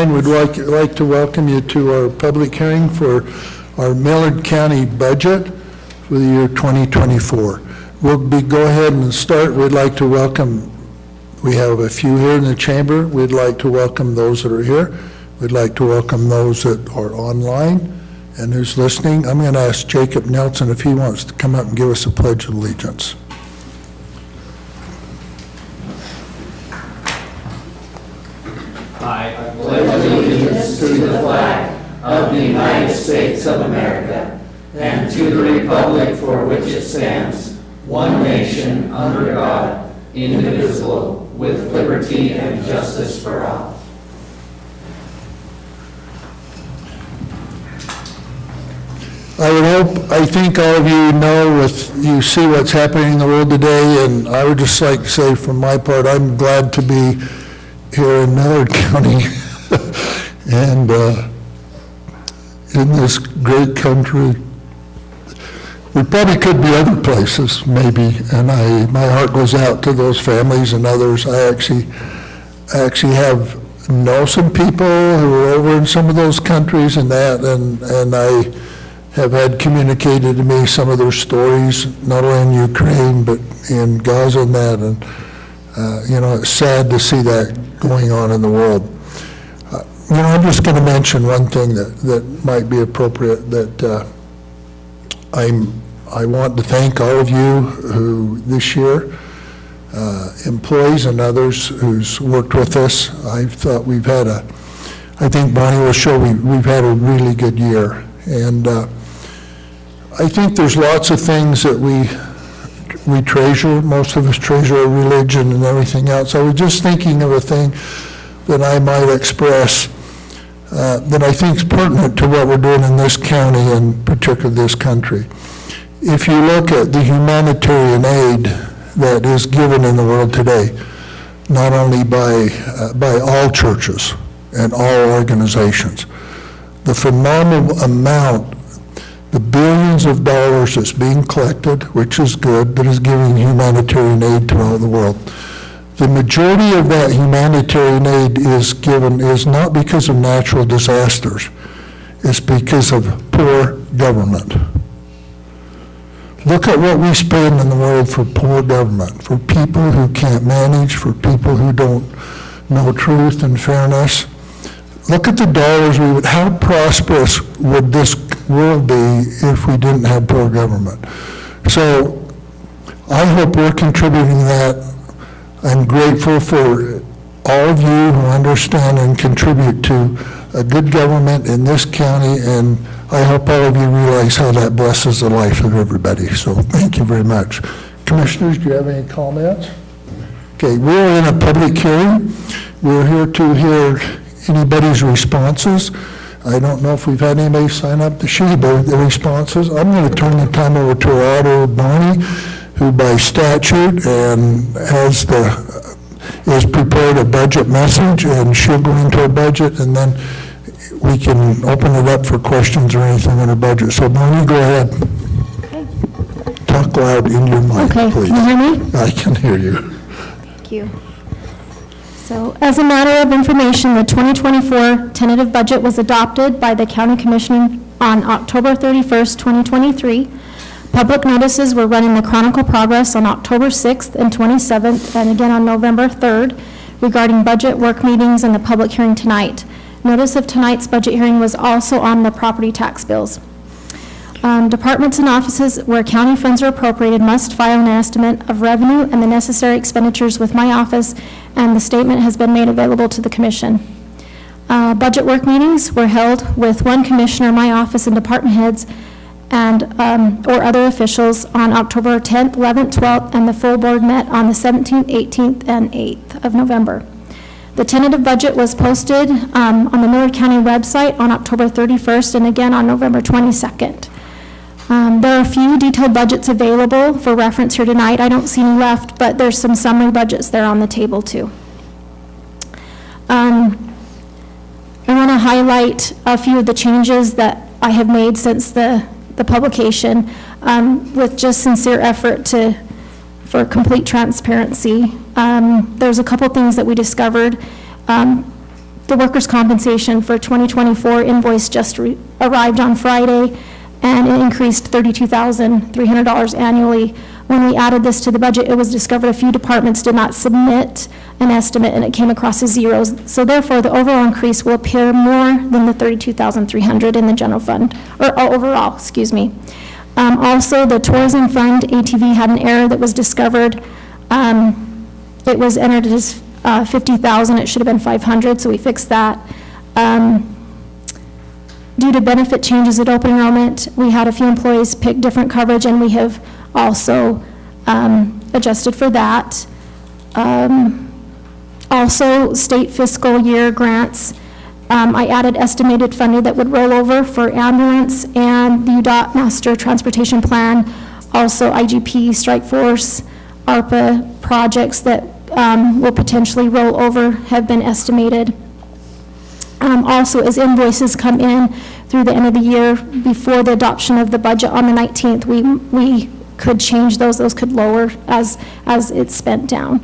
9, we'd like to welcome you to our public hearing for our Millard County budget for the year 2024. Go ahead and start. We'd like to welcome, we have a few here in the chamber. We'd like to welcome those that are here. We'd like to welcome those that are online and who's listening. I'm going to ask Jacob Nelson if he wants to come up and give us a pledge of allegiance. I pledge allegiance to the flag of the United States of America and to the republic for which it stands, one nation, under God, indivisible, with liberty and justice for all. I think all of you know, you see what's happening in the world today, and I would just like to say from my part, I'm glad to be here in Millard County and in this great country. We probably could be other places, maybe, and my heart goes out to those families and others. I actually know some people who are over in some of those countries and that, and I have had communicated to me some of their stories, not only in Ukraine, but in Gaza and that, and it's sad to see that going on in the world. I'm just going to mention one thing that might be appropriate, that I want to thank all of you who this year, employees and others who's worked with us. I thought I think Bonnie will show we've had a really good year. And I think there's lots of things that we treasure. Most of us treasure our religion and everything else. I was just thinking of a thing that I might express that I think is pertinent to what we're doing in this county and particularly this country. If you look at the humanitarian aid that is given in the world today, not only by all churches and all organizations, the phenomenal amount, the billions of dollars that's being collected, which is good, that is giving humanitarian aid throughout the world. The majority of that humanitarian aid is not because of natural disasters. It's because of poor government. Look at what we spend in the world for poor government, for people who can't manage, for people who don't know truth and fairness. Look at the dollars how prosperous would this world be if we didn't have poor government? So I hope we're contributing that. I'm grateful for all of you who understand and contribute to a good government in this county, and I hope all of you realize how that blesses the life of everybody. So thank you very much. Commissioners, do you have any comments? Okay, we're in a public hearing. We're here to hear anybody's responses. I don't know if we've had anybody sign up to share the responses. I'm going to turn the time over to our auditor, Bonnie, who by statute and is prepared a budget message, and she'll go into our budget, and then we can open it up for questions or anything on our budget. So Bonnie, go ahead. Okay. Talk loud in your mic, please. Can you hear me? I can hear you. Thank you. So, as a matter of information, the 2024 tentative budget was adopted by the County Commission on October 31st, 2023. Public notices were run in the Chronicle Progress on October 6th and 27th, and again on November 3rd, regarding budget work meetings and the public hearing tonight. Notice of tonight's budget hearing was also on the property tax bills. Departments and offices where county funds are appropriated must file an estimate of revenue and the necessary expenditures with my office, and the statement has been made available to the commission. Budget work meetings were held with one commissioner, my office, and department heads and or other officials on October 10th, 11th, 12th, and the full board met on the 17th, 18th, and 8th of November. The tentative budget was posted on the Millard County website on October 31st and again on November 22nd. There are a few detailed budgets available for reference here tonight. I don't see any left, but there's some summary budgets there on the table too. I want to highlight a few of the changes that I have made since the publication with just sincere effort for complete transparency. There's a couple things that we discovered. The the workers' compensation for 2024 invoice just arrived on Friday, and it increased $32,300 annually. When we added this to the budget, it was discovered a few departments did not submit an estimate, and it came across as zeros. So therefore, the overall increase will appear more than the $32,300 in the general fund, or overall, excuse me. Also, the tourism fund, ATV, had an error that was discovered. It was entered as 50,000, it should have been 500, so we fixed that. Due to benefit changes at open enrollment, we had a few employees pick different coverage, and we have also adjusted for that. Also, state fiscal year grants, I added estimated funding that would roll over for ambulance and the UDOT Master Transportation Plan, also IGP, Strike Force, ARPA projects that will potentially roll over have been estimated. Also, as invoices come in through the end of the year before the adoption of the budget on the 19th, we could change those could lower as it's spent down.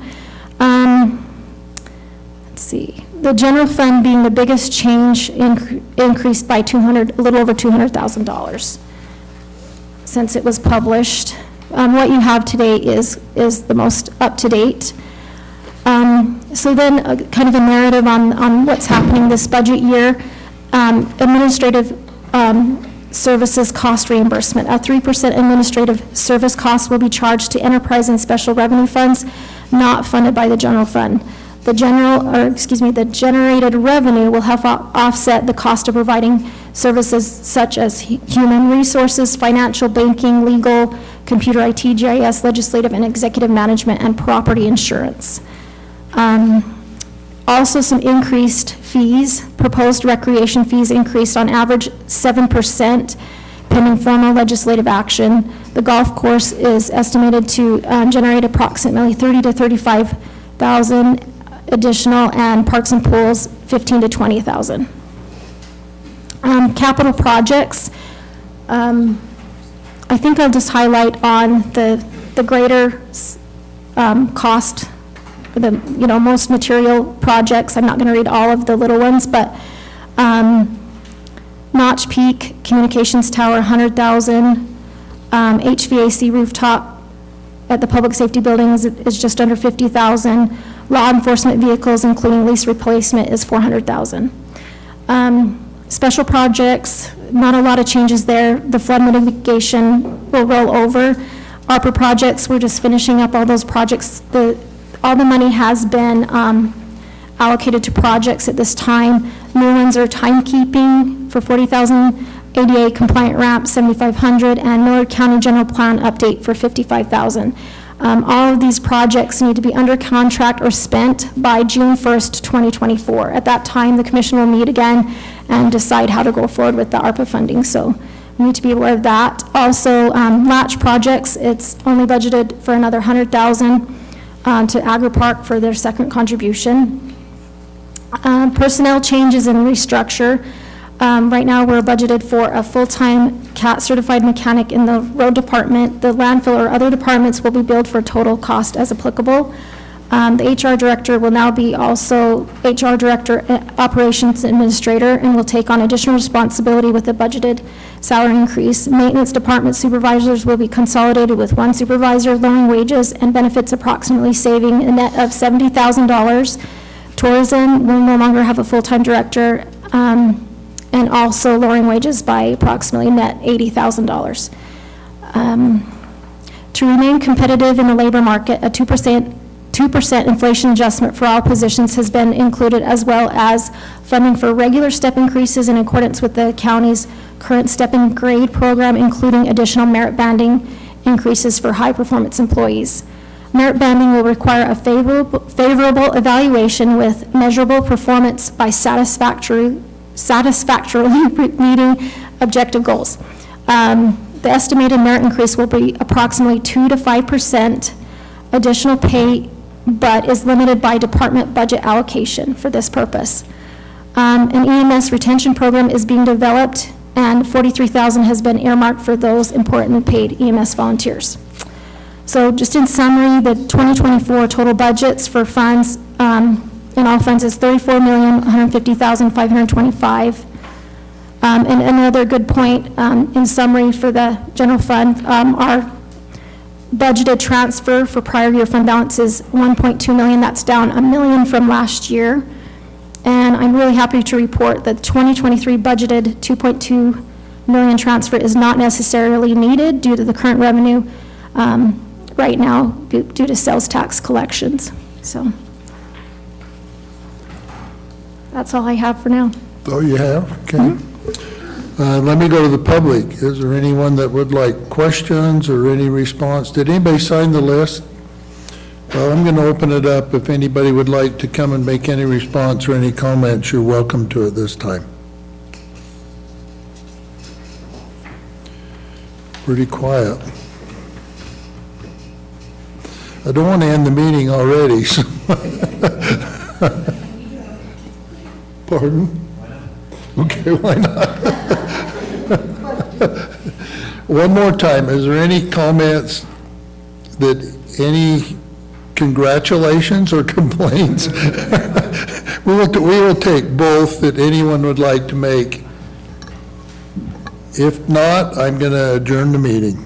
Let's see, the general fund being the biggest change increased by a little over $200,000 since it was published. What you have today is the most up-to-date. So then kind of a narrative on what's happening this budget year. Administrative services cost reimbursement. A 3% administrative service cost will be charged to enterprise and special revenue funds not funded by the general fund. The generated revenue will help offset the cost of providing services such as human resources, financial, banking, legal, computer IT, GIS, legislative and executive management, and property insurance. Also, some increased fees. Proposed recreation fees increased on average 7% pending formal legislative action. The golf course is estimated to generate approximately $30,000 to $35,000 additional, and parks and pools 15,000 to 20,000. Capital projects. I think I'll just highlight on the greater cost, the most material projects. I'm not going to read all of the little ones, but Notch Peak Communications Tower, 100,000. HVAC rooftop at the Public Safety Building is just under 50,000. Law enforcement vehicles, including lease replacement, is 400,000. Special projects, not a lot of changes there. The flood mitigation will roll over. ARPA projects, we're just finishing up all those projects. All the money has been allocated to projects at this time. New ones are timekeeping for 40,000, ADA compliant ramp 7,500, and Millard County General Plan update for 55,000. All of these projects need to be under contract or spent by June 1st, 2024. At that time, the commission will meet again and decide how to go forward with the ARPA funding. So we need to be aware of that. Also, latch projects, it's only budgeted for another 100,000 to Agri-Park for their second contribution. Personnel changes and restructure. Right now, we're budgeted for a full-time CAT certified mechanic in the road department. The landfill or other departments will be billed for total cost as applicable. The HR director will now be also HR director, operations administrator, and will take on additional responsibility with a budgeted salary increase. Maintenance department supervisors will be consolidated with one supervisor, lowering wages and benefits, approximately saving a net of $70,000. Tourism will no longer have a full-time director, and also lowering wages by approximately net $80,000. To remain competitive in the labor market, a 2% inflation adjustment for all positions has been included, as well as funding for regular step increases in accordance with the county's current step and grade program, including additional merit banding increases for high-performance employees. Merit banding will require a favorable evaluation with measurable performance by satisfactorily meeting objective goals. The estimated merit increase will be approximately 2 to 5% additional pay, but is limited by department budget allocation for this purpose. An EMS retention program is being developed, and $43,000 has been earmarked for those important paid EMS volunteers. So just in summary, the 2024 total budgets for funds in all funds is $34,150,525. And another good point, in summary for the general fund, our budgeted transfer for prior year fund balance is $1.2 million. That's down $1 million from last year. And I'm really happy to report that the 2023 budgeted $2.2 million transfer is not necessarily needed due to the current revenue right now due to sales tax collections. So that's all I have for now. Oh, you have? Okay. Let me go to the public. Is there anyone that would like questions or any response? Did anybody sign the list? Well, I'm going to open it up. If anybody would like to come and make any response or any comments, you're welcome to at this time. Pretty quiet. I don't want to end the meeting already, so. Pardon? Okay, why not? One more time, is there any comments any congratulations or complaints? We will take both that anyone would like to make. If not, I'm going to adjourn the meeting.